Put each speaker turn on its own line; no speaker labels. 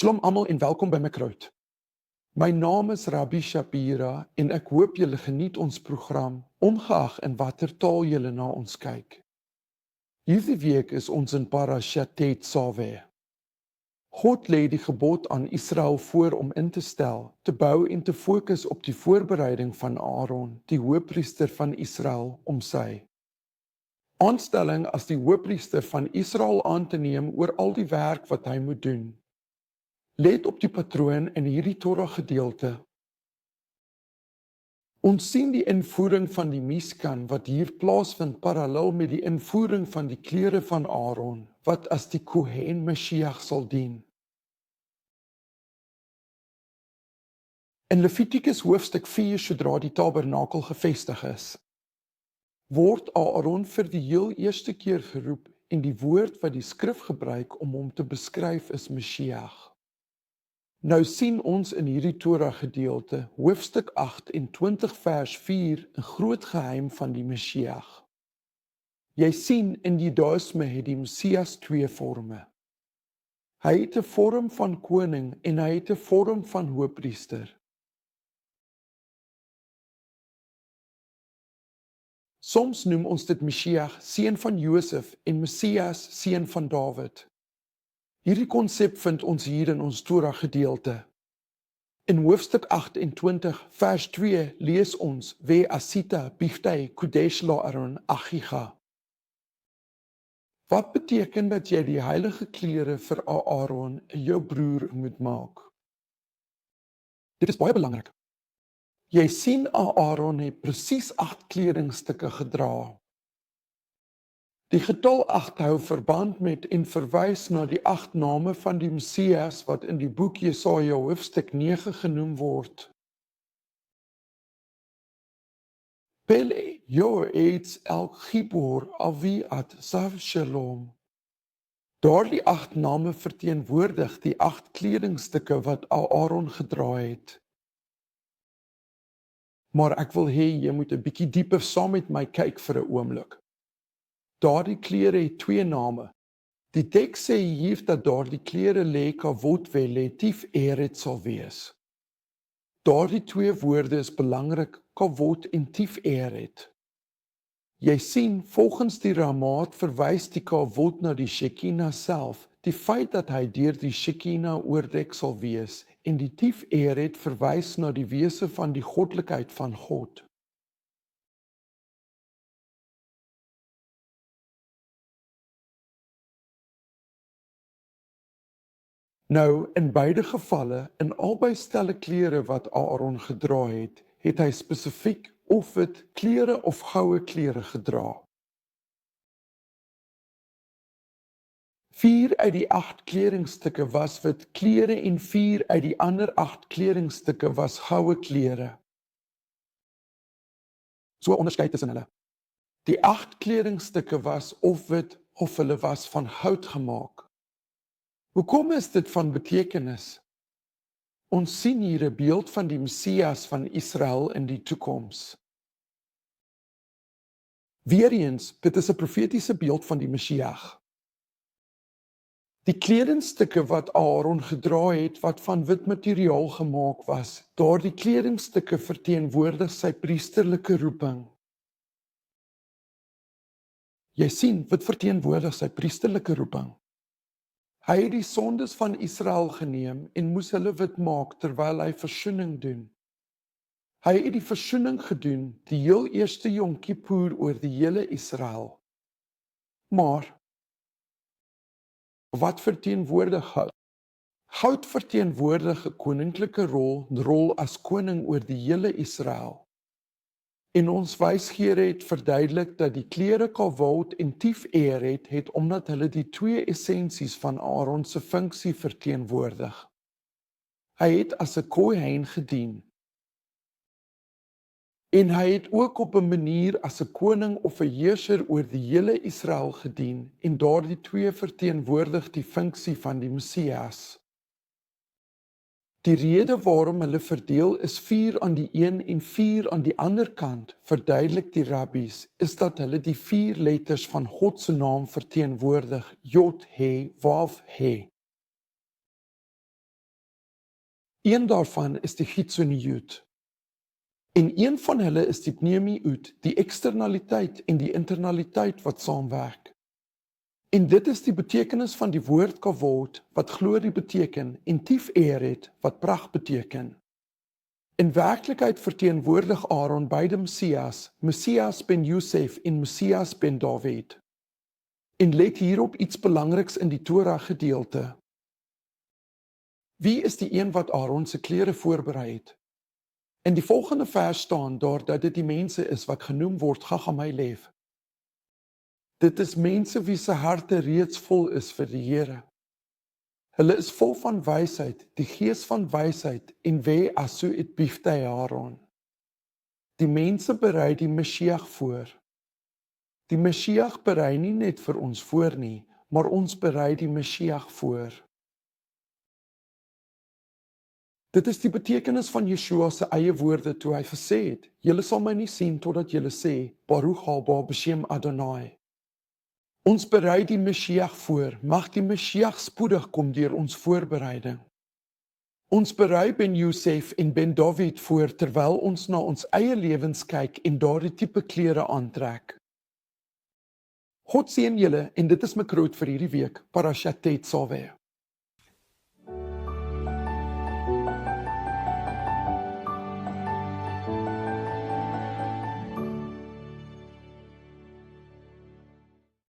Shalom almal en welkom by my Krout. My naam is Rabbi Shapira en ek hoop julle geniet ons program, ongeag in watter taal julle na ons kyk. Hierdie week is ons in Parashat Tetzaveh. God lê die gebod aan Israel voor om in te stel, te bou en te fokus op die voorbereiding van Aaron, die hoofpriester van Israel, om sy aanstelling as die hoofpriester van Israel aan te neem oor al die werk wat hy moet doen. Let op die patroon in hierdie Torah gedeelte. Ons sien die invoering van die Mishkan wat hier plaasvind parallel met die invoering van die klere van Aaron, wat as die Kohen Mashiach sal dien. In Levitikus hoofstuk 4, sodra die tabernakel gevestig is, word Aaron vir die heel eerste keer geroep en die woord wat die skrif gebruik om hom te beskryf is Mashiach. Nou sien ons in hierdie Torah gedeelte, hoofstuk 28 vers 4, 'n groot geheim van die Mashiach. Jy sien in die Judaïsme het die Messias twee vorme. Hy het 'n vorm van koning en hy het 'n vorm van hoofpriester. Soms noem ons dit Mashiach, seun van Josef, en Messias, seun van Dawid. Hierdie konsep vind ons hier in ons Torah gedeelte. In hoofstuk 28 vers 2 lees ons Ve asita biftei kodesh la'aron achicha. Wat beteken dat jy die heilige klere vir Aaron, jou broer, moet maak? Dit is baie belangrik. Jy sien Aaron het presies 8 kledingstukke gedra. Die getal 8 hou verband met en verwys na die 8 name van die Messias wat in die boek Jesaja hoofstuk 9 genoem word. Pele Yoetz el Gibor Aviat Zav Shalom. Daardie 8 name verteenwoordig die 8 kledingstukke wat Aaron gedra het. Maar ek wil hê jy moet 'n bietjie dieper saam met my kyk vir 'n oomblik. Daardie klere het 2 name. Die teks sê hier dat daardie klere lê kavod veletif eret sal wees. Daardie 2 woorde is belangrik, kavod en tif eret. Jy sien, volgens die Ramaat verwys die kavod na die Shekinah self, die feit dat hy deur die Shekinah oordek sal wees, en die tif eret verwys na die wese van die goddelikheid van God. Nou, in beide gevalle, in albei stelle klere wat Aaron gedra het, het hy spesifiek of wit klere of goue klere gedra. 4 uit die 8 kledingstukke was wit klere en 4 uit die ander 8 kledingstukke was goue klere. So onderskei tussen hulle. Die 8 kledingstukke was of wit of hulle was van hout gemaak. Hoekom is dit van betekenis? Ons sien hier 'n beeld van die Messias van Israel in die toekoms. Weereens, dit is 'n profetiese beeld van die Mashiach. Die kledingstukke wat Aaron gedra het, wat van wit materiaal gemaak was, daardie kledingstukke verteenwoordig sy priesterlike roeping. Jy sien, wat verteenwoordig sy priesterlike roeping? Hy het die sondes van Israel geneem en moes hulle wit maak terwyl hy versoening doen. Hy het die versoening gedoen, die heel eerste Yom Kippur oor die hele Israel. Maar wat verteenwoordig goud? Goud verteenwoordig 'n koninklike rol as koning oor die hele Israel. En ons wysgeere het verduidelik dat die klere kavod en tif eret het omdat hulle die 2 essensies van Aaron se funksie verteenwoordig. Hy het as 'n kohen gedien. En hy het ook op 'n manier as 'n koning of 'n heerser oor die hele Israel gedien en daardie 2 verteenwoordig die funksie van die Messias. Die rede waarom hulle verdeel is 4 aan die een en 4 aan die ander kant, verduidelik die rabbies, is dat hulle die 4 letters van God se naam verteenwoordig, Yod, He, Wav, He. Een daarvan is die Gietsoniut. En een van hulle is die Pneumiut, die eksternaliteit en die internaliteite wat saamwerk. En dit is die betekenis van die woord kavod, wat glorie beteken, en tif-eret, wat pragt beteken. In werklikheid verteenwoordig Aaron beide Messias, Messias ben Josef en Messias ben David. En let hierop iets belangriks in die Torah gedeelte. Wie is die een wat Aaron se klere voorberei het? In die volgende vers staan daar dat dit die mense is wat genoem word Gagamailev. Dit is mense wie se harte reeds vol is vir die Here. Hulle is vol van wysheid, die gees van wysheid en we asu et biftei Aaron. Die mense berei die Mashiach voor. Die Mashiach berei nie net vir ons voor nie, maar ons berei die Mashiach voor. Dit is die betekenis van Yeshua se eie woorde toe hy gesê het: "Julle sal my nie sien totdat julle sê, Baruch haba b'shem Adonai." Ons berei die Mashiach voor, mag die Mashiach spoedig kom deur ons voorbereiding. Ons berei Ben Josef en Ben David voor terwyl ons na ons eie lewens kyk en daardie tipe klere aantrek. God seën julle en dit is my groot vir hierdie week, Parashat Tetzaveh.